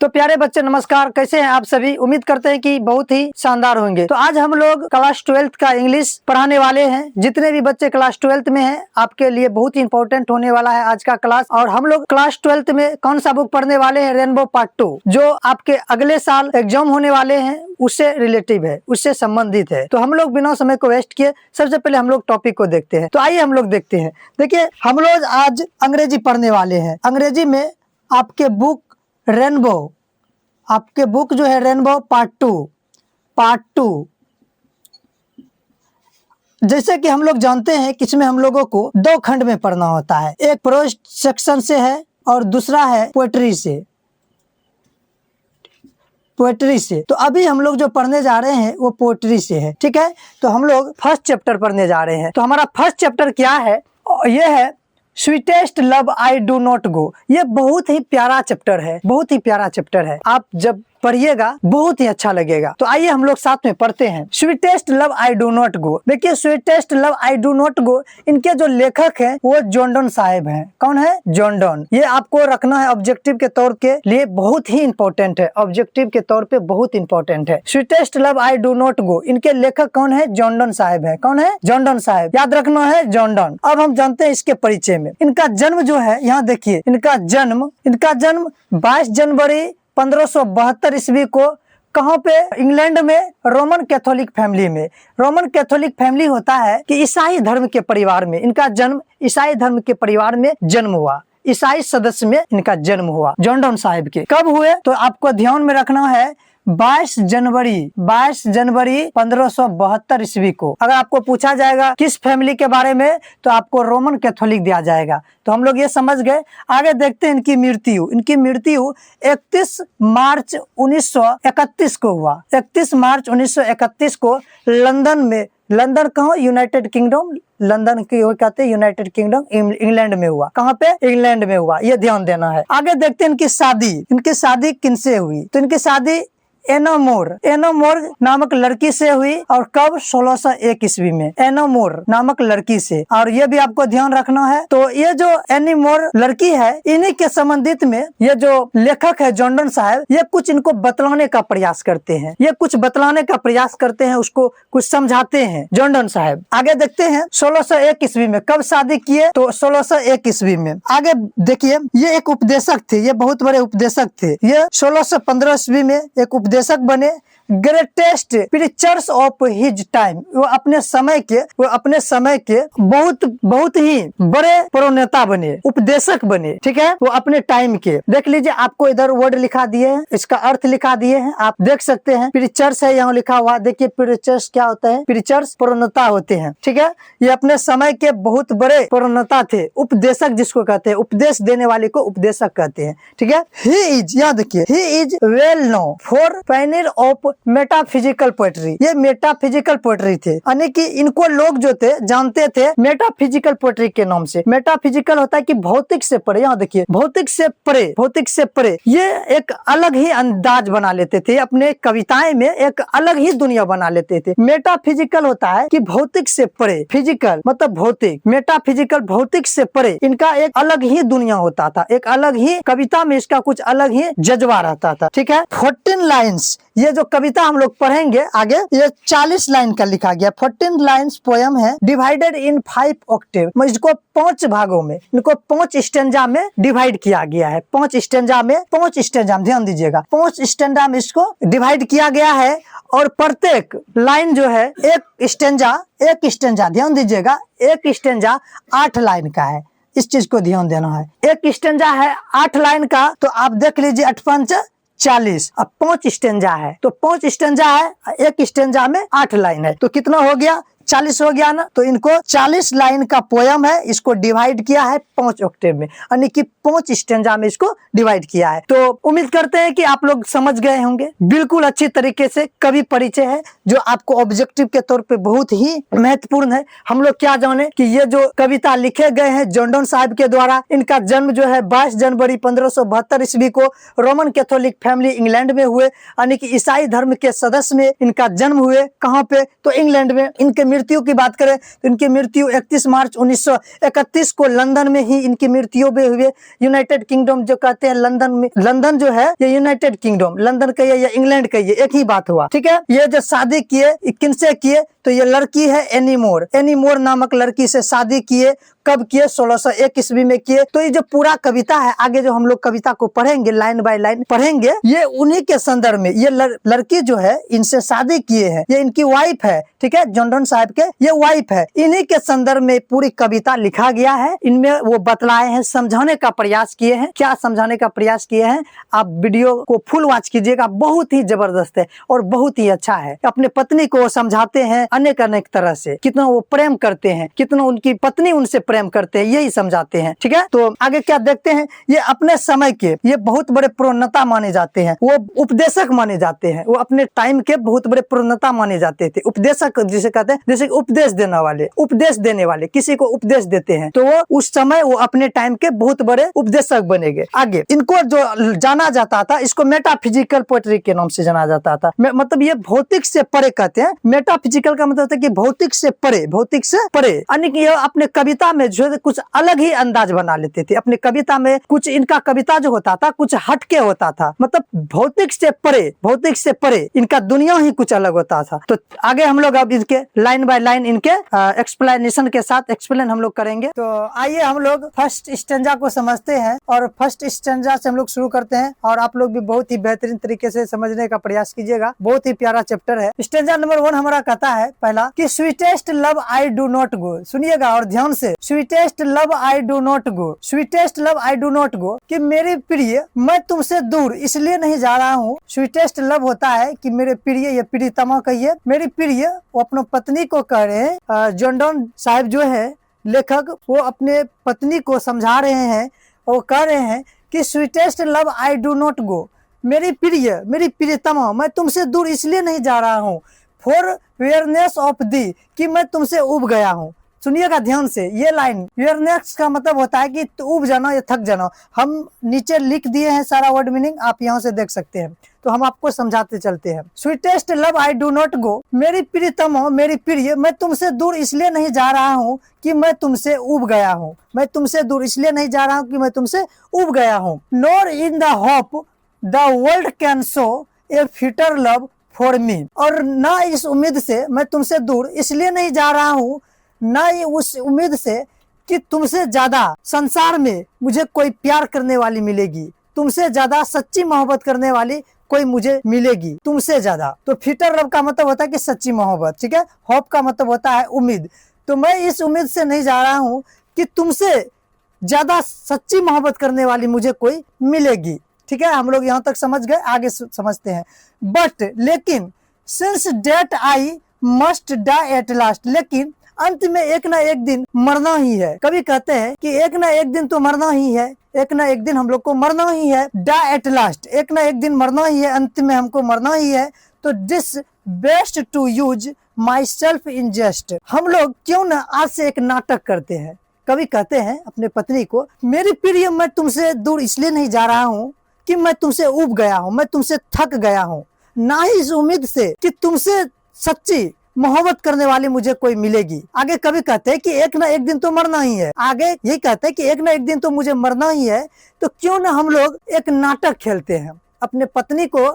तो प्यारे बच्चे नमस्कार, कैसे हैं आप सभी। उम्मीद करते हैं कि बहुत ही शानदार होंगे। तो आज हम लोग क्लास 12th का इंग्लिश पढ़ाने वाले हैं। जितने भी बच्चे क्लास 12th में हैं आपके लिए बहुत ही इंपॉर्टेंट होने वाला है आज का क्लास। और हम लोग क्लास 12th में कौन सा बुक पढ़ने वाले हैं, रेनबो पार्ट 2, जो आपके अगले साल एग्जाम होने वाले हैं उससे रिलेटिव है, उससे संबंधित है। तो हम लोग बिना समय को वेस्ट किए सबसे पहले हम लोग टॉपिक को देखते हैं। तो आइए हम लोग देखते हैं। देखिए, हम लोग आज अंग्रेजी पढ़ने वाले हैं। अंग्रेजी में आपके बुक रेनबो, आपके बुक जो है रेनबो पार्ट 2। जैसे कि हम लोग जानते हैं कि इसमें हम लोगों को 2 खंड में पढ़ना होता है। एक प्रोज सेक्शन से है और दूसरा है पोएट्री से। तो अभी हम लोग जो पढ़ने जा रहे हैं वो पोएट्री से है, ठीक है। तो हम लोग फर्स्ट चैप्टर पढ़ने जा रहे हैं। तो हमारा फर्स्ट चैप्टर क्या है, ये है sweetest love I do not गो। ये बहुत ही प्यारा चैप्टर है, बहुत ही प्यारा चैप्टर है। आप जब पढ़िएगा बहुत ही अच्छा लगेगा। तो आइए हम लोग साथ में पढ़ते हैं। Sweetest love I do not go. देखिए, sweetest love I do not go, इनके जो लेखक हैं वो जॉन डन साहब हैं। कौन है? John Donne. ये आपको रखना है ऑब्जेक्टिव के तौर के लिए, बहुत ही इंपॉर्टेंट है। ऑब्जेक्टिव के तौर पे बहुत इंपॉर्टेंट है। Sweetest love I do not go, इनके लेखक कौन है? जॉन डन साहब है। कौन है? जॉन डन साहब। याद रखना है, जॉन डन। अब हम जानते हैं इसके परिचय में। इनका जन्म जो है, यहाँ देखिए, इनका जन्म 22 जनवरी 1572 ईस्वी को कहाँ पे? इंग्लैंड में रोमन कैथोलिक फैमिली में। रोमन कैथोलिक फैमिली होता है कि ईसाई धर्म के परिवार में इनका जन्म, ईसाई धर्म के परिवार में जन्म हुआ, ईसाई सदस्य में इनका जन्म हुआ। जॉन डन साहब के कब हुए तो आपको ध्यान में रखना है 22 जनवरी 1572 ईस्वी को। अगर आपको पूछा जाएगा किस फैमिली के बारे में तो आपको रोमन कैथोलिक दिया जाएगा। तो हम लोग ये समझ गए। आगे देखते हैं इनकी मृत्यु। इनकी मृत्यु 31 मार्च 1931 को हुआ। 31 मार्च 1931 को लंदन में, लंदन कहाँ? यूनाइटेड किंगडम, लंदन की ओर कहते हैं यूनाइटेड किंगडम, इंग्लैंड में हुआ। कहाँ पे? इंग्लैंड में हुआ। ये ध्यान देना है। आगे देखते हैं इनकी शादी। इनकी शादी किनसे हुई? तो इनकी शादी एनोमोर नामक लड़की से हुई। और कब? 1601 ईस्वी में, एनोमोर नामक लड़की से। और ये भी आपको ध्यान रखना है। तो ये जो एनीमोर लड़की है, इन्हीं के संबंधित में ये जो लेखक है जॉन डन साहब, ये कुछ इनको बतलाने का प्रयास करते हैं। ये कुछ बतलाने का प्रयास करते हैं, उसको कुछ समझाते हैं जॉन डन साहब। आगे देखते हैं 1601 ईस्वी में कब शादी किए तो 1601 ईस्वी में। आगे देखिए, ये एक उपदेशक थे, ये बहुत बड़े उपदेशक थे। ये 1615 ईस्वी में एक उपदेशक बने, greatest preachers of his time. वो अपने समय के बहुत ही बड़े प्रणेता बने, उपदेशक बने, ठीक है। वो अपने टाइम के। देख लीजिए, आपको इधर वर्ड लिखा दिए हैं, इसका अर्थ लिखा दिए हैं, आप देख सकते हैं। प्रीचर्स है यहाँ लिखा हुआ। देखिए, प्रीचर्स क्या होता है? प्रीचर्स प्रणेता होते हैं, ठीक है। ये अपने समय के बहुत बड़े प्रणेता थे। उपदेशक जिसको कहते हैं, उपदेश देने वाले को उपदेशक कहते हैं, ठीक है। ही इज, यहाँ देखिए, he is well known for Pioneer of metaphysical poetry. ये मेटाफिजिकल पोएट्री थे, यानी कि इनको लोग जो थे जानते थे मेटाफिजिकल पोएट्री के नाम से। मेटाफिजिकल होता है कि भौतिक से परे। यहाँ देखिए, भौतिक से परे। ये एक अलग ही अंदाज बना लेते थे अपने कविताएं में, एक अलग ही दुनिया बना लेते थे। मेटाफिजिकल होता है कि भौतिक से परे, फिजिकल मतलब भौतिक, मेटाफिजिकल भौतिक से परे। इनका एक अलग ही दुनिया होता था, एक अलग ही कविता में इसका कुछ अलग ही जज्बा रहता था, ठीक है। 14 लाइन्स, ये जो कविता हम लोग पढ़ेंगे आगे, ये 40 लाइन का लिखा गया। 14 लाइन्स पोयम है, डिवाइडेड इन 5 ऑक्टेव। इसको 5 भागों में, इनको 5 स्टेंजा में डिवाइड किया गया है। 5 स्टेंजा में, ध्यान दीजिएगा, 5 स्टेंजा में इसको डिवाइड किया गया है। और प्रत्येक लाइन जो है एक स्टेंजा, ध्यान दीजिएगा, एक स्टेंजा 8 लाइन का है। इस चीज को ध्यान देना है। एक स्टेंजा है 8 लाइन का, तो आप देख लीजिए 8 5 40। अब 5 स्टेंजा है, तो 5 स्टेंजा है, एक स्टेंजा में 8 लाइन है, तो कितना हो गया? 40 हो गया ना। तो इनको 40 लाइन का पोयम है, इसको डिवाइड किया है 5 ऑक्टेव में, यानी कि 5 स्टेंजा में इसको डिवाइड किया है। तो उम्मीद करते हैं कि आप लोग समझ गए होंगे। बिल्कुल अच्छी तरीके से कवि परिचय है, जो आपको ऑब्जेक्टिव के तौर पे बहुत ही महत्वपूर्ण है। हम लोग क्या जाने कि ये जो कविता लिखे गए हैं जॉन डन साहब के द्वारा, इनका जन्म जो है 22 जनवरी 1572 ईस्वी को रोमन कैथोलिक फैमिली इंग्लैंड में हुए, यानी कि ईसाई धर्म के सदस्य में इनका जन्म हुए। कहाँ पे? तो इंग्लैंड में। इनके मृत्यु की बात करें तो इनकी मृत्यु 31 मार्च 1931 को लंदन में ही इनकी मृत्यु भी हुई। यूनाइटेड किंगडम जो कहते हैं लंदन में, लंदन जो है ये यूनाइटेड किंगडम, लंदन कहिए या इंग्लैंड कहिए एक ही बात हुआ, ठीक है। ये जो शादी किए किनसे किए तो ये लड़की है एनी मोर, एनी मोर नामक लड़की से शादी किए। कब किए? 1601 ईस्वी में किए। तो ये जो पूरा कविता है, आगे जो हम लोग कविता को पढ़ेंगे लाइन बाय लाइन पढ़ेंगे, ये उन्हीं के संदर्भ में, ये लड़की जो है इनसे शादी किए हैं, ये इनकी वाइफ है, ठीक है, जॉन डन साहब के ये वाइफ है। इन्हीं के संदर्भ में पूरी कविता लिखा गया है। इनमें वो बतलाए हैं, समझाने का प्रयास किए हैं। क्या समझाने का प्रयास किए हैं? आप वीडियो को फुल वॉच कीजिएगा, बहुत ही जबरदस्त है और बहुत ही अच्छा है। अपने पत्नी को समझाते हैं अनेक अनेक तरह से, कितना वो प्रेम करते हैं, कितना उनकी पत्नी उनसे प्रेम करते हैं, यही समझाते हैं, ठीक है। तो आगे क्या देखते हैं, ये अपने समय के ये बहुत बड़े प्रणेता माने जाते हैं, वो उपदेशक माने जाते हैं, वो अपने टाइम के बहुत बड़े प्रणेता माने जाते थे। उपदेशक जिसे कहते हैं, जैसे उपदेश देने वाले, उपदेश देने वाले, किसी को उपदेश देते हैं तो वो उस समय वो अपने टाइम के बहुत बड़े उपदेशक बनेंगे। आगे इनको जो जाना जाता था, इसको मेटाफिजिकल पोएट्री के नाम से जाना जाता था। मतलब ये भौतिक से परे कहते हैं। मेटाफिजिकल का मतलब है कि भौतिक से परे, भौतिक से परे, यानी कि ये अपने कविता में जो है कुछ अलग ही अंदाज बना लेते थे। अपने कविता में कुछ, इनका कविता जो होता था कुछ हटके होता था, मतलब भौतिक से परे, भौतिक से परे इनका दुनिया ही कुछ अलग होता था। तो आगे हम लोग अब इनके लाइन बाय लाइन इनके एक्सप्लेनेशन के साथ एक्सप्लेन हम लोग करेंगे। तो आइए हम लोग फर्स्ट स्टेंजा को समझते हैं और फर्स्ट स्टेंजा से हम लोग शुरू करते हैं और आप लोग भी बहुत ही बेहतरीन तरीके से समझने का प्रयास कीजिएगा। बहुत ही प्यारा चैप्टर है। स्टेंजा नंबर 1 हमारा कहता है पहला कि sweetest love I do not गो। सुनिएगा और ध्यान से, sweetest love I do not go, sweetest love I do not गो, कि मेरे प्रिय मैं तुमसे दूर इसलिए नहीं जा रहा हूँ। स्वीटेस्ट लव होता है कि मेरे प्रिय, ये प्रियतमा कहिए, मेरी प्रिय, वो अपने पत्नी को कह रहे हैं। जॉन डन साहब जो है लेखक, वो अपने पत्नी को समझा रहे हैं और कह रहे हैं कि sweetest love I do not गो, मेरी प्रिय, मेरी प्रियतमा, मैं तुमसे दूर इसलिए नहीं जा रहा हूँ। फॉर वेयरनेस ऑफ दी, कि मैं तुमसे उब गया हूँ। सुनिएगा ध्यान से, ये लाइन वेयरनेस का मतलब होता है कि उब जाना या थक जाना। हम नीचे लिख दिए हैं सारा वर्ड मीनिंग, आप यहाँ से देख सकते हैं, तो हम आपको समझाते चलते हैं। Sweetest love I do not गो, मेरी प्रियतमा, मेरी प्रिय, मैं तुमसे दूर इसलिए नहीं जा रहा हूँ कि मैं तुमसे उब गया हूँ। मैं तुमसे दूर इसलिए नहीं जा रहा हूँ कि मैं तुमसे उब गया हूँ। Nor in the hope the world can show A future love for me, और ना इस उम्मीद से मैं तुमसे दूर इसलिए नहीं जा रहा हूँ, ना ही उस उम्मीद से कि तुमसे ज्यादा संसार में मुझे कोई प्यार करने वाली मिलेगी, तुमसे ज्यादा सच्ची मोहब्बत करने वाली कोई मुझे मिलेगी, तुमसे ज्यादा। तो फ्यूचर लव का मतलब होता है कि सच्ची मोहब्बत, ठीक है। होप का मतलब होता है उम्मीद। तो मैं इस उम्मीद से नहीं जा रहा हूँ कि तुमसे ज्यादा सच्ची मोहब्बत करने वाली मुझे कोई मिलेगी, ठीक है। हम लोग यहाँ तक समझ गए, आगे समझते हैं। बट लेकिन since that I must die at last, लेकिन अंत में एक ना एक दिन मरना ही है। कभी कहते हैं कि एक ना एक दिन तो मरना ही है, एक ना एक दिन हम लोग को मरना ही है। डाई एट लास्ट, एक ना एक दिन मरना ही है, अंत में हमको मरना ही है। तो this best to use myself in jest, हम लोग क्यों ना आज से एक नाटक करते हैं। कभी कहते हैं अपने पत्नी को, मेरी प्रिय, मैं तुमसे दूर इसलिए नहीं जा रहा हूँ कि मैं तुमसे उब गया हूँ, मैं तुमसे थक गया हूँ, ना ही इस उम्मीद से कि तुमसे सच्ची मोहब्बत करने वाली मुझे कोई मिलेगी। आगे कभी कहते हैं कि एक ना एक दिन तो मरना ही है, आगे यही कहते हैं कि एक ना एक दिन तो मुझे मरना ही है। तो क्यों ना हम लोग एक नाटक खेलते हैं। अपने पत्नी को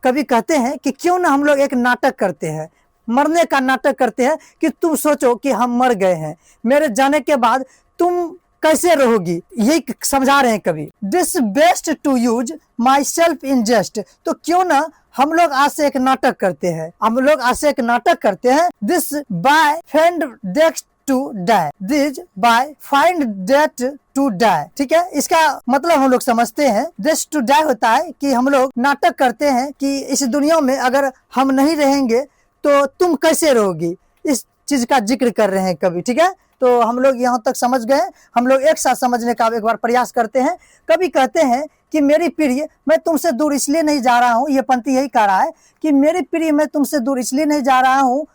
कभी कहते हैं कि क्यों ना हम लोग एक नाटक करते हैं, मरने का नाटक करते हैं, कि तुम सोचो कि हम मर गए हैं, मेरे जाने के बाद तुम कैसे रहोगी, यही समझा रहे हैं कभी। This best to use myself in jest, तो क्यों ना हम लोग आज से एक नाटक करते हैं, हम लोग आज से एक नाटक करते हैं। This by find that to die, this by find that to die, ठीक है। इसका मतलब हम लोग समझते हैं, दिस टू डाई होता है कि हम लोग नाटक करते हैं कि इस दुनिया में अगर हम नहीं रहेंगे तो तुम कैसे रहोगी, इस चीज का जिक्र कर रहे हैं कभी, ठीक है। तो हम लोग यहाँ तक समझ गए। हम लोग एक साथ समझने का एक बार प्रयास करते हैं। कभी कहते हैं कि मेरी प्रिय, मैं तुमसे दूर इसलिए नहीं जा रहा हूँ, ये पंक्ति यही कह रहा है कि मेरी प्रिय, मैं तुमसे दूर इसलिए नहीं जा रहा हूँ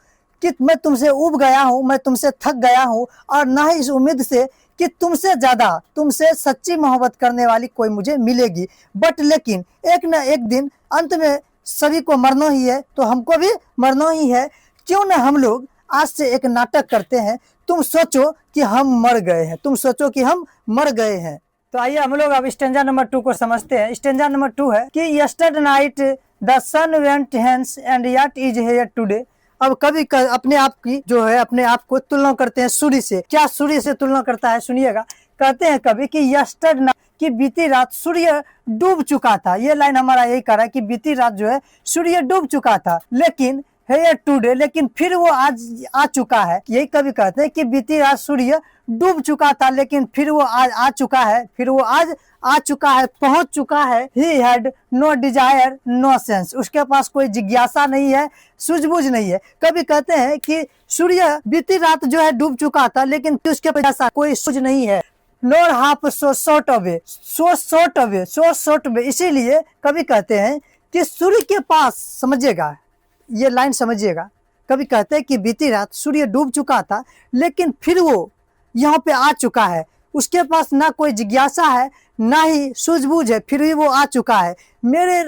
कि मैं तुमसे उब गया हूँ, मैं तुमसे थक गया हूँ, और ना ही इस उम्मीद से कि तुमसे ज्यादा, तुमसे सच्ची मोहब्बत करने वाली कोई मुझे मिलेगी। बट लेकिन एक न एक दिन अंत में सभी को मरना ही है, तो हमको भी मरना ही है। क्यों ना हम लोग आज से एक नाटक करते हैं, तुम सोचो कि हम मर गए हैं, तुम सोचो कि हम मर गए हैं। तो आइए हम लोग अब स्टेंजा नंबर 2 को समझते हैं। स्टेंजा नंबर 2 है कि yesterday night the sun went hence and yet is here today. अब कभी अपने आप की जो है अपने आप को तुलना करते हैं सूर्य से। क्या सूर्य से तुलना करता है, सुनिएगा। कहते हैं कभी कि यस्टरडे नाइट, कि बीती रात सूर्य डूब चुका था। ये लाइन हमारा यही कह रहा है कि बीती रात जो है सूर्य डूब चुका था, लेकिन है टुडे, लेकिन फिर वो आज आ चुका है। यही कभी कहते हैं कि बीती रात सूर्य डूब चुका था, लेकिन फिर वो आज आ चुका है, फिर वो आज आ चुका है, पहुंच चुका है। He had no desire, no sense, उसके पास कोई जिज्ञासा नहीं है, सूझबूझ नहीं है। कभी कहते हैं कि सूर्य बीती रात जो है डूब चुका था, लेकिन उसके पास कोई सूझ नहीं है। Nor half so short away, so short away, so short away. इसीलिए कभी कहते हैं कि सूर्य के पास, समझिएगा ये लाइन समझिएगा, कभी कहते हैं कि बीती रात सूर्य डूब चुका था, लेकिन फिर वो यहाँ पे आ चुका है। उसके पास ना कोई जिज्ञासा है, ना ही सूझबूझ है, फिर भी वो आ चुका है। मेरे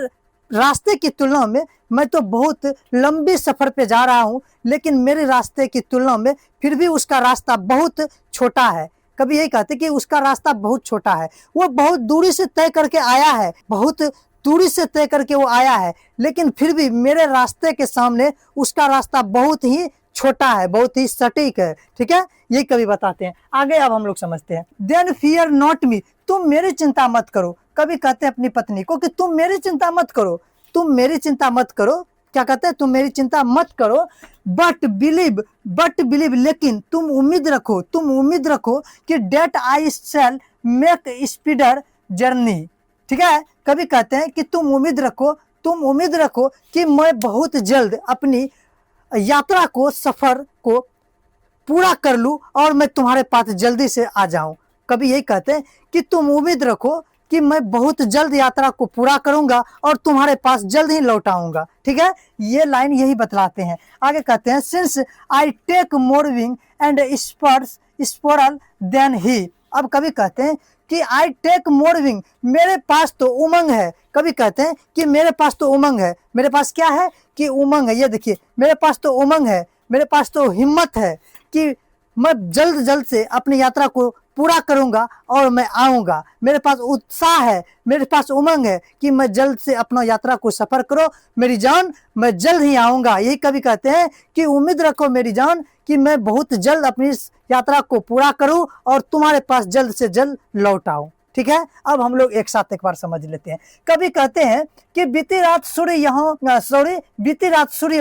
रास्ते की तुलना में मैं तो बहुत लंबी सफर पे जा रहा हूँ, लेकिन मेरे रास्ते की तुलना में फिर भी उसका रास्ता बहुत छोटा है। कभी यही कहते कि उसका रास्ता बहुत छोटा है। वो बहुत दूरी से तय करके आया है, बहुत दूरी से तय करके वो आया है, लेकिन फिर भी मेरे रास्ते के सामने उसका रास्ता बहुत ही छोटा है, बहुत ही सटीक है। ठीक है, ये कभी बताते हैं। आगे अब हम लोग समझते हैं। देन फियर नॉट मी, तुम मेरी चिंता मत करो। कभी कहते हैं अपनी पत्नी को कि तुम मेरी चिंता मत करो, तुम मेरी चिंता मत करो। क्या कहते हैं, तुम मेरी चिंता मत करो, बट बिलीव, लेकिन तुम उम्मीद रखो, तुम उम्मीद रखो कि डेट आई शैल मेक स्पीडर जर्नी। ठीक है, कभी कहते हैं कि तुम उम्मीद रखो कि मैं बहुत जल्द अपनी यात्रा को, सफर को पूरा कर लूं और मैं तुम्हारे पास जल्दी से आ जाऊं। कभी यही कहते हैं कि तुम उम्मीद रखो कि मैं बहुत जल्द यात्रा को पूरा करूंगा और तुम्हारे पास जल्द ही लौट आऊंगा। ठीक है, ये लाइन यही बतलाते हैं। आगे कहते हैं since I take more wing and spurs than he. अब कभी कहते हैं कि आई टेक मोर विंग, मेरे पास तो उमंग है। कभी कहते हैं कि मेरे पास तो उमंग है। मेरे पास क्या है कि उमंग है। ये देखिए, मेरे पास तो उमंग है, मेरे पास तो हिम्मत है कि मैं जल्द से अपनी यात्रा को पूरा करूंगा और मैं आऊंगा। मेरे पास उत्साह है, मेरे पास उमंग है कि मैं जल्द से अपना यात्रा को सफर करो मेरी जान, मैं जल्द ही आऊंगा। यही कभी कहते हैं कि उम्मीद रखो मेरी जान कि मैं बहुत जल्द अपनी इस यात्रा को पूरा करूं और तुम्हारे पास जल्द से जल्द लौट आऊं। ठीक है, अब हम लोग एक साथ एक बार समझ लेते हैं। कभी कहते हैं कि बीती रात सूर्य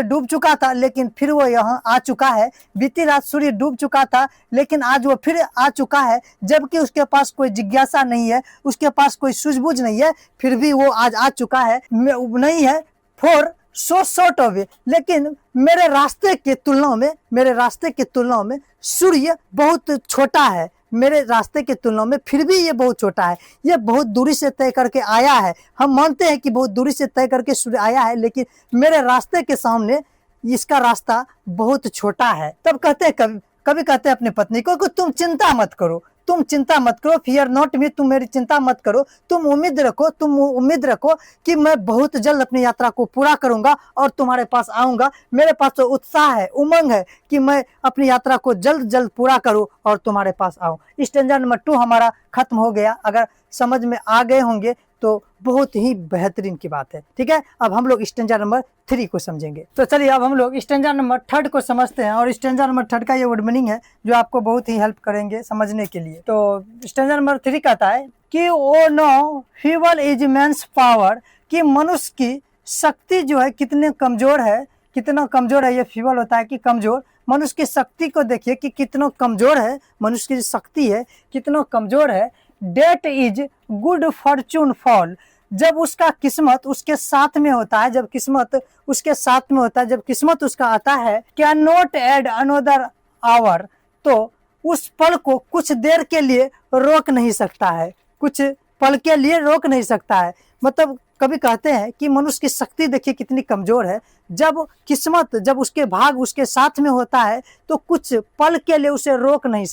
डूब चुका था, लेकिन फिर वो यहाँ आ चुका है। बीती रात सूर्य डूब चुका था, लेकिन आज वो फिर आ चुका है, जबकि उसके पास कोई जिज्ञासा नहीं है, उसके पास कोई सूझबूझ नहीं है, फिर भी वो आज आ चुका है। नहीं है फॉर सो शॉर्ट अवे, लेकिन मेरे रास्ते की तुलना में सूर्य बहुत छोटा है। मेरे रास्ते की तुलना में फिर भी ये बहुत छोटा है। ये बहुत दूरी से तय करके आया है। हम मानते हैं कि बहुत दूरी से तय करके सूर्य आया है, लेकिन मेरे रास्ते के सामने इसका रास्ता बहुत छोटा है। तब कहते हैं कभी कहते हैं अपनी पत्नी को कि तुम चिंता मत करो, फियर नॉट मी, तुम मेरी चिंता मत करो, तुम उम्मीद रखो कि मैं बहुत जल्द अपनी यात्रा को पूरा करूंगा और तुम्हारे पास आऊंगा। मेरे पास तो उत्साह है, उमंग है कि मैं अपनी यात्रा को जल्द पूरा करूं और तुम्हारे पास आऊं। स्टैंजा नंबर 2 हमारा खत्म हो गया। अगर समझ में आ गए होंगे तो बहुत ही बेहतरीन की बात है। ठीक है, अब हम लोग स्टैंजा नंबर 3 को समझेंगे। तो चलिए अब हम लोग स्टैंजा नंबर 3 को समझते हैं। और स्टैंजा नंबर 3 का ये वर्ड मीनिंग है जो आपको बहुत ही हेल्प करेंगे समझने के लिए। तो स्टैंजा नंबर 3 कहता है कि o no feeble is man's power, कि मनुष्य की शक्ति जो है कितने कमजोर है, कितना कमजोर है। ये फीबल होता है कि कमजोर। मनुष्य की शक्ति को देखिए कि कितना कमजोर है, मनुष्य की शक्ति है कितना कमजोर है। That is good fortune fall, जब उसका किस्मत उसके साथ में होता है, जब किस्मत उसका आता है। Can not add another hour, तो उस पल को कुछ देर के लिए रोक नहीं सकता है, कुछ पल के लिए रोक नहीं सकता है। मतलब कभी कहते हैं कि मनुष्य की शक्ति देखिए कितनी कमजोर है। जब उसके भाग उसके साथ में होता है तो कुछ पल के लिए उसे रोक नहीं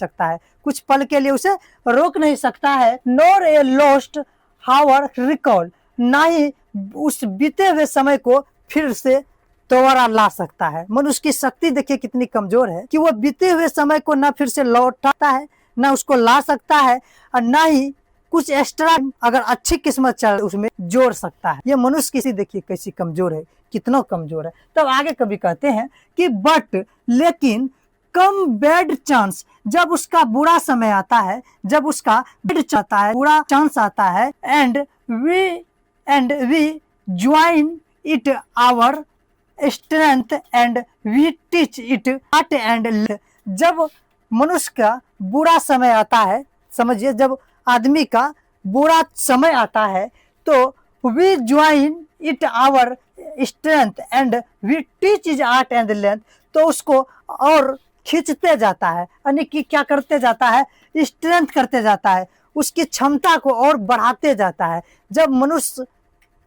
सकता है, nor a lost hour recall, ना ही उस बीते हुए समय को फिर से दोबारा ला सकता है। मनुष्य की शक्ति देखिए कितनी कमजोर है कि वो बीते हुए समय को ना फिर से लौटाता है, ना उसको ला सकता है, और ना ही कुछ एक्स्ट्रा अगर अच्छी किस्मत चल उसमें जोड़ सकता है। ये मनुष्य की देखिए कैसी कमजोर है, कितना कमजोर है। तब आगे कभी कहते हैं कि बट लेकिन कम बैड चांस, जब उसका बुरा समय आता है, जब उसका बैड चाहता है, बुरा चांस आता है, and we join it our strength and we teach it art and. जब मनुष्य का बुरा समय आता है, समझिए जब आदमी का बुरा समय आता है तो we join it our strength and we teach is art and length, तो उसको और खींचते जाता है, यानी कि क्या करते जाता है, स्ट्रेंथ करते जाता है, उसकी क्षमता को और बढ़ाते जाता है। जब मनुष्य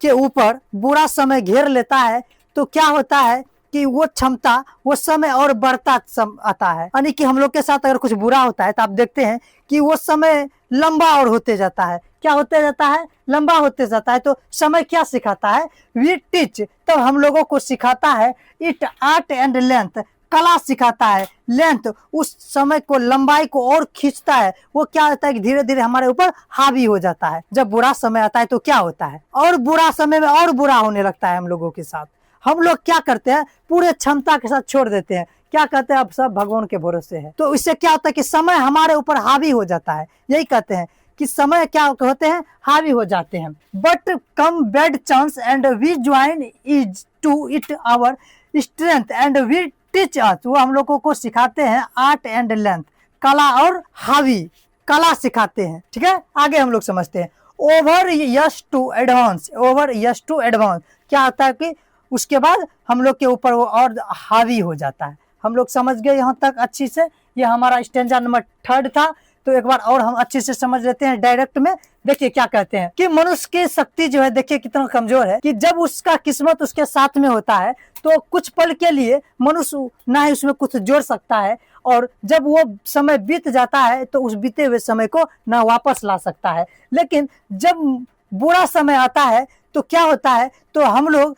के ऊपर बुरा समय घेर लेता है तो क्या होता है कि वो क्षमता, वो समय और बढ़ता आता है, यानी कि हम लोग के साथ अगर कुछ बुरा होता है तो आप देखते हैं कि वो समय लंबा और होते जाता है। क्या होते जाता है, लंबा होते जाता है। तो समय क्या सिखाता है, वी टीच, तो हम लोगों को सिखाता है इट आर्ट एंड लेंथ, कला सिखाता है, लेंथ उस समय को, लंबाई को और खींचता है। वो क्या होता है कि धीरे धीरे हमारे ऊपर हावी हो जाता है। जब बुरा समय आता है तो क्या होता है, और बुरा समय में और बुरा होने लगता है हम लोगों के साथ। हम लोग क्या करते हैं, पूरे क्षमता के साथ छोड़ देते हैं, क्या कहते हैं अब सब भगवान के भरोसे है। तो इससे क्या होता है कि समय हमारे ऊपर हावी हो जाता है। यही कहते हैं कि समय क्या होते हैं, हावी हो जाते हैं। But come bad chance and we join is to it our strength and we teach us, वो हम लोगों को सिखाते हैं आर्ट एंड लेंथ, कला और हावी, कला सिखाते हैं। ठीक है, आगे हम लोग समझते हैं over yes to advance. Over yes to advance क्या होता है कि उसके बाद हम लोग के ऊपर वो और हावी हो जाता है। हम लोग समझ गए यहाँ तक अच्छी से। ये हमारा स्टेंजा नंबर 3 था। तो एक बार और हम अच्छे से समझ लेते हैं डायरेक्ट में। देखिए क्या कहते हैं कि मनुष्य की शक्ति जो है देखिए कितना कमजोर है कि जब उसका किस्मत उसके साथ में होता है तो कुछ पल के लिए मनुष्य ना ही उसमें कुछ जोड़ सकता है, और जब वो समय बीत जाता है तो उस बीते हुए समय को ना वापस ला सकता है। लेकिन जब बुरा समय आता है तो क्या होता है, तो हम लोग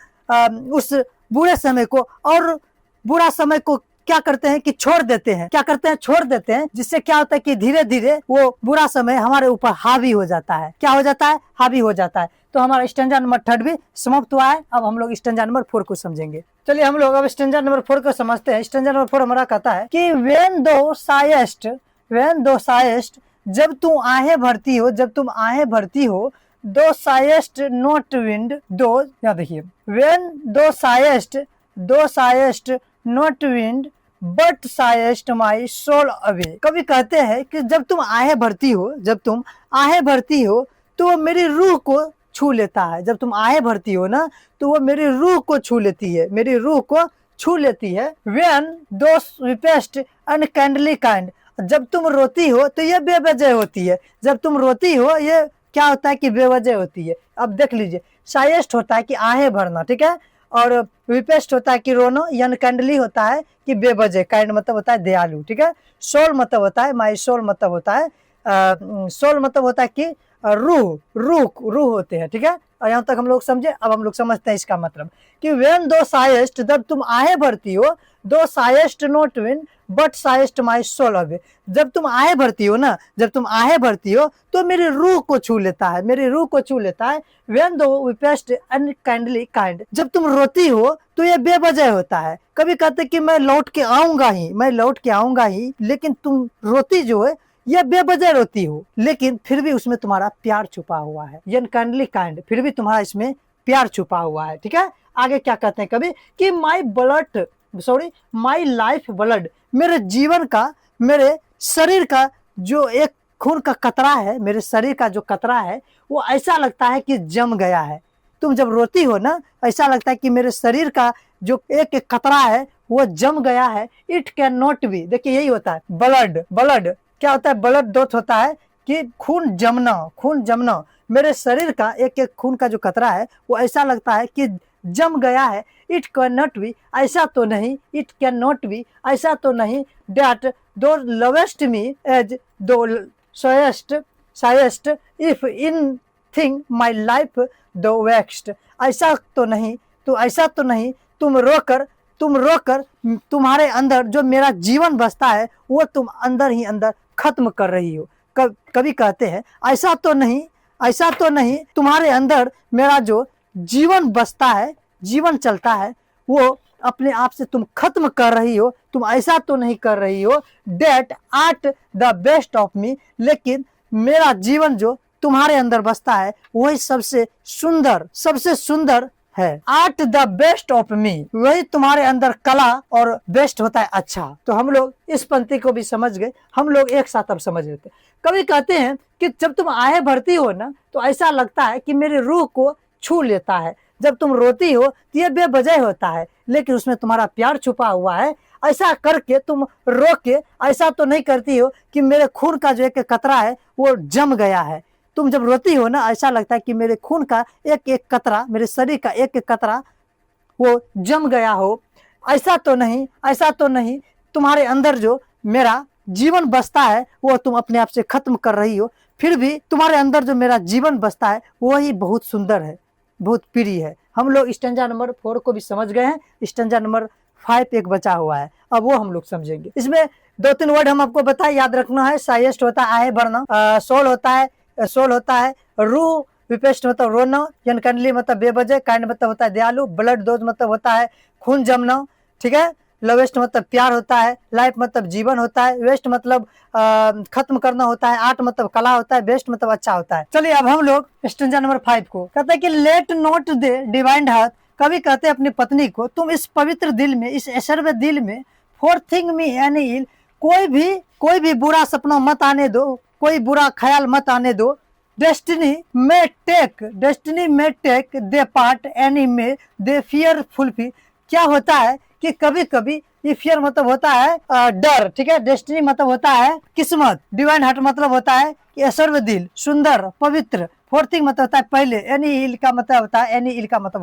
उस बुरे समय को और बुरा समय को क्या करते हैं कि छोड़ देते हैं। क्या करते हैं, छोड़ देते हैं, जिससे क्या होता है कि धीरे धीरे वो बुरा समय हमारे ऊपर हावी हो जाता है। क्या हो जाता है, हावी हो जाता है। तो हमारा स्टेंजा नंबर 3 भी समाप्त हुआ है। अब हम लोग स्टेंजा नंबर 4 को समझेंगे। चलिए हम लोग अब स्टेंजा नंबर 4 को समझते हैं। स्टेंजा नंबर 4 हमारा कहता है कि वेन दो साइस्ट, जब तुम आहें भरती हो, जब तुम आहें भरती हो, दो साइस्ट नॉट विंड, दो, यहाँ देखिए, when thou sigh'st not wind but sigh'st my soul away. कभी कहते हैं कि जब तुम आहें भरती हो, जब तुम आहें भरती हो तो वो मेरी रूह को छू लेता है। जब तुम आहें भरती हो ना तो वो मेरी रूह को छू लेती है, मेरी रूह को छू लेती है। वेन दो विपेस्ट अनकाइंडली काइंड, जब तुम रोती हो तो ये बेवजह होती है। जब तुम रोती हो ये क्या होता है कि बेवजह होती है। अब देख लीजिए, साइस्ट होता है कि आहें भरना, ठीक है, और विपेस्ट होता है कि रोना, अनकाइंडली होता है कि बेवजह, काइंड मतलब होता है दयालु, ठीक है। सोल मतलब होता है, माई सोल मतलब होता है, सोल मतलब होता है कि रूह होते हैं, ठीक है। और यहाँ तक हम लोग समझे। अब हम लोग समझते हैं इसका मतलब कि वेन दो साइस्ट, जब तुम आहें भरती हो, thou sigh'st not win but sigh'st my soul away, जब तुम आहें भरती हो ना, जब तुम आहें भरती हो तो मेरी रूह को छू लेता है, मेरी रूह को छू लेता है। वेन दो विपेस्ट अनकाइंडली काइंड, जब तुम रोती हो तो ये बेवजह होता है। कभी कहते कि मैं लौट के आऊंगा ही, मैं लौट के आऊंगा ही, लेकिन तुम रोती जो है ये बेवजह रोती हो, लेकिन फिर भी उसमें तुम्हारा प्यार छुपा हुआ है। अनकाइंडली काइंड, फिर भी तुम्हारा इसमें प्यार छुपा हुआ है, ठीक है। आगे क्या कहते हैं कभी कि माई लाइफ ब्लड, मेरे जीवन का, मेरे शरीर का जो एक खून का कतरा है, मेरे शरीर का जो कतरा है वो ऐसा लगता है कि जम गया है। तुम जब रोती हो ना ऐसा लगता है कि मेरे शरीर का जो एक एक कतरा है वो जम गया है। इट कैन नॉट बी, देखिए यही होता है ब्लड क्या होता है, ब्लड डॉट होता है कि खून जमना। मेरे शरीर का एक एक खून का जो कतरा है वो ऐसा लगता है कि जम गया है। इट कैन नॉट बी, ऐसा तो नहीं, इट कैन नॉट बी, ऐसा तो नहीं, डैट दो lowest me as thou say'st if in thine my life thou waste, ऐसा तो नहीं, तो ऐसा तो नहीं तुम रोकर तुम्हारे अंदर जो मेरा जीवन बसता है वो तुम अंदर ही अंदर खत्म कर रही हो। कभी कहते हैं ऐसा तो नहीं, तुम्हारे अंदर मेरा जो जीवन बसता है, जीवन चलता है, वो अपने आप से तुम खत्म कर रही हो। तुम ऐसा तो नहीं कर रही हो that art the best of me, लेकिन मेरा जीवन जो तुम्हारे अंदर बसता है वही सबसे सुंदर है। आर्ट द बेस्ट ऑफ मी, वही तुम्हारे अंदर कला और बेस्ट होता है अच्छा। तो हम लोग इस पंक्ति को भी समझ गए, हम लोग एक साथ अब समझ लेते। कभी कहते हैं कि जब तुम आहें भरती हो ना तो ऐसा लगता है कि मेरे रूह को छू लेता है। जब तुम रोती हो तो ये बेवजह होता है, लेकिन उसमें तुम्हारा प्यार छुपा हुआ है। ऐसा करके तुम रो के ऐसा तो नहीं करती हो कि मेरे खून का जो एक कतरा है वो जम गया है। तुम जब रोती हो ना ऐसा लगता है कि मेरे खून का एक एक कतरा, मेरे शरीर का एक एक कतरा वो जम गया हो। ऐसा तो नहीं, तुम्हारे अंदर जो मेरा जीवन बसता है वो तुम अपने आप से खत्म कर रही हो। फिर भी तुम्हारे अंदर जो मेरा जीवन बसता है वही बहुत सुंदर है, बहुत प्रिय है। हम लोग स्टैंजा नंबर 4 को भी समझ गए हैं, स्टैंजा नंबर 5 एक बचा हुआ है, अब वो हम लोग समझेंगे। इसमें 2-3 वर्ड हम आपको बताए, याद रखना है। साइएस्ट होता है आहे भरना, सोल होता है रूह, विपेस्ट मतलब रोना, यनकनली मतलब बेवजह, काइंड मतलब होता है दयालु, ब्लड डोज मतलब होता है खून जमना, ठीक है। लवेस्ट मतलब प्यार होता है, लाइफ मतलब जीवन होता है, वेस्ट मतलब खत्म करना होता है, आर्ट मतलब कला होता है, बेस्ट मतलब अच्छा होता है। चलिए अब हम लोग स्टैंजा नंबर 5 को कहते हैं कि let not they divined heart, कभी कहते हैं अपनी पत्नी को तुम इस पवित्र दिल में, इस ऐश्वर्य दिल में, फॉर थिंग मी एनी इल, कोई भी बुरा सपना मत आने दो, कोई बुरा ख्याल मत आने दो। डेस्टिनी में टेक दे पार्ट एनी में दे फियर फुलफिल, क्या होता है कि कभी कभी ये फियर मतलब होता है डर, ठीक है। डेस्टिनी मतलब होता है किस्मत, डिवाइन हार्ट मतलब होता है कि ऐश्वर्य दिल, सुंदर, पवित्र, फोर्थिंग मतलब होता है पहले, एनी इल का मतलब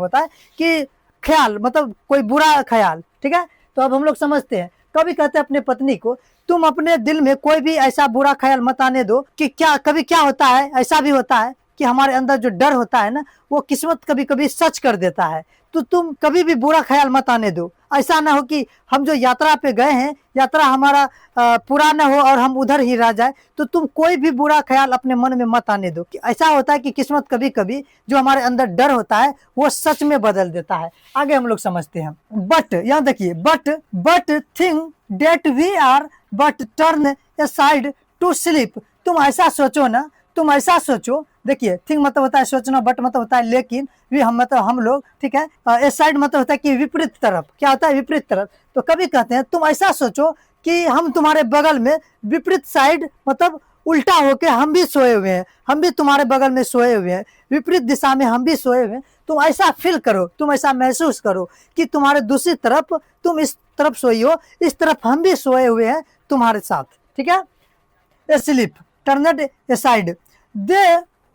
होता है कि ख्याल, मतलब कोई बुरा ख्याल, ठीक है। तो अब हम लोग समझते हैं, कभी कहते हैं अपने पत्नी को तुम अपने दिल में कोई भी ऐसा बुरा ख्याल मत आने दो कि कभी क्या होता है, ऐसा भी होता है कि हमारे अंदर जो डर होता है ना वो किस्मत कभी कभी सच कर देता है। तो तुम कभी भी बुरा ख्याल मत आने दो। ऐसा ना हो कि हम जो यात्रा पे गए हैं, यात्रा हमारा पूरा ना हो और हम उधर ही रह जाए। तो तुम कोई भी बुरा ख्याल अपने मन में मत आने दो। कि ऐसा होता है कि किस्मत कभी कभी जो हमारे अंदर डर होता है वो सच में बदल देता है। आगे हम लोग समझते हैं। बट यहाँ देखिए, but thing that we are but turn aside to sleep, तुम ऐसा सोचो ना, तुम ऐसा सोचो। देखिए थिंग मतलब होता है सोचना, बट मतलब होता है लेकिन, भी हम मतलब हम लोग, ठीक है। ए साइड मतलब होता है कि विपरीत तरफ, क्या होता है विपरीत तरफ। तो कभी कहते हैं तुम ऐसा सोचो कि हम तुम्हारे बगल में विपरीत साइड मतलब उल्टा होके हम भी सोए हुए हैं, हम भी तुम्हारे बगल में सोए हुए हैं, विपरीत दिशा में हम भी सोए हुए हैं। तुम ऐसा फील करो, तुम ऐसा महसूस करो कि तुम्हारे दूसरी तरफ तुम इस तरफ सोई हो, इस तरफ हम भी सोए हुए हैं तुम्हारे साथ, ठीक है। Sleep turned aside they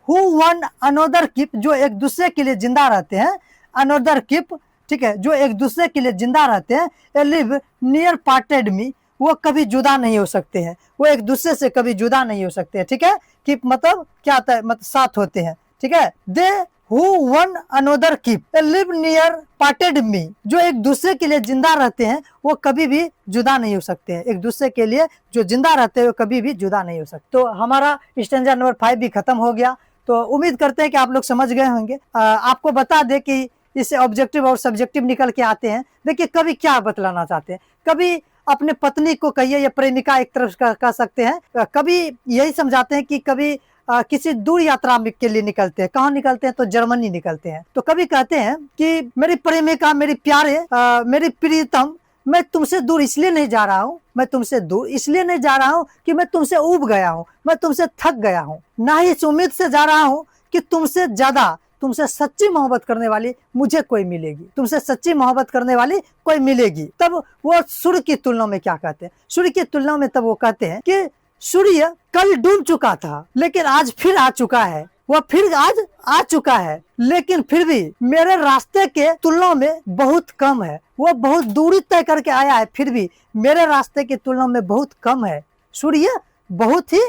who one another keep, जो एक दूसरे के लिए जिंदा रहते हैं, अनोदर कीप, ठीक है, जो एक दूसरे के लिए जिंदा रहते हैं। ए लिव नियर पार्टेड मी, वो कभी जुदा नहीं हो सकते हैं, वो एक दूसरे से कभी जुदा नहीं हो सकते हैं, ठीक है। कीप मतलब क्या होता है, मतलब साथ होते हैं, ठीक है। They who one another keep alive ne'er parted me, जो एक दूसरे के लिए जिंदा रहते हैं वो कभी भी जुदा नहीं हो सकते हैं। एक दूसरे के लिए जो जिंदा रहते हैं वो कभी भी जुदा नहीं हो सकते। तो हमारा स्टैंजा नंबर 5 भी खत्म हो गया। तो उम्मीद करते हैं कि आप लोग समझ गए होंगे। आपको बता दें कि इससे ऑब्जेक्टिव और सब्जेक्टिव निकल के आते हैं। देखिए कभी क्या बतलाना चाहते हैं, कभी अपने पत्नी को कहिए या प्रेमिका एक तरफ कह सकते हैं, कभी यही समझाते हैं कि कभी किसी दूर यात्रा के लिए निकलते हैं। कहाँ निकलते हैं, तो जर्मनी निकलते हैं। तो कभी कहते हैं कि मेरी प्रेमिका, मेरी प्यारे, मेरी प्रियतम, मैं तुमसे दूर इसलिए नहीं जा रहा हूँ, मैं तुमसे दूर इसलिए नहीं जा रहा हूँ कि मैं तुमसे ऊब गया हूँ, मैं तुमसे थक गया हूँ, ना ही इस उम्मीद से जा रहा हूँ कि तुमसे ज्यादा, तुमसे सच्ची मोहब्बत करने वाली मुझे कोई मिलेगी, तुमसे सच्ची मोहब्बत करने वाली कोई मिलेगी। तब वो सूर्य की तुलना में क्या कहते हैं, सूर्य की तुलना में तब वो कहते हैं कि सूर्य कल डूब चुका था लेकिन आज फिर आ चुका है, वह फिर आज आ चुका है, लेकिन फिर भी मेरे रास्ते के तुलना में बहुत कम है। वो बहुत दूरी तय करके आया है, फिर भी मेरे रास्ते की तुलना में बहुत कम है, सूर्य बहुत ही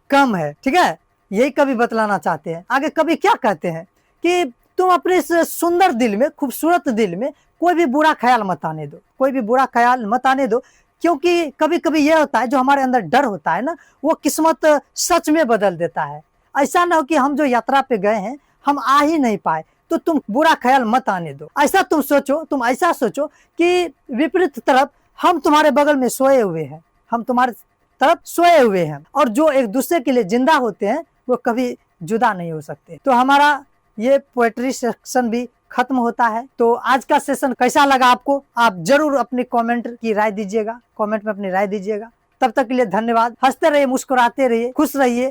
कम है, ठीक है। यही कभी बतलाना चाहते हैं। आगे कभी क्या कहते हैं कि तुम अपने इस सुंदर दिल में, खूबसूरत दिल में कोई भी बुरा ख्याल मत आने दो, कोई भी बुरा ख्याल मत आने दो। क्योंकि कभी कभी यह होता है, जो हमारे अंदर डर होता है ना, वो किस्मत सच में बदल देता है। ऐसा ना हो कि हम जो यात्रा पे गए हैं हम आ ही नहीं पाए, तो तुम बुरा ख्याल मत आने दो। ऐसा तुम सोचो, तुम ऐसा सोचो कि विपरीत तरफ हम तुम्हारे बगल में सोए हुए हैं, हम तुम्हारे तरफ सोए हुए हैं, और जो एक दूसरे के लिए जिंदा होते हैं वो कभी जुदा नहीं हो सकते। तो हमारा ये पोएट्री सेक्शन भी खत्म होता है। तो आज का सेशन कैसा लगा आपको, आप जरूर अपनी कमेंट की राय दीजिएगा, कमेंट में अपनी राय दीजिएगा। तब तक के लिए धन्यवाद। हंसते रहिए, मुस्कुराते रहिए, खुश रहिए।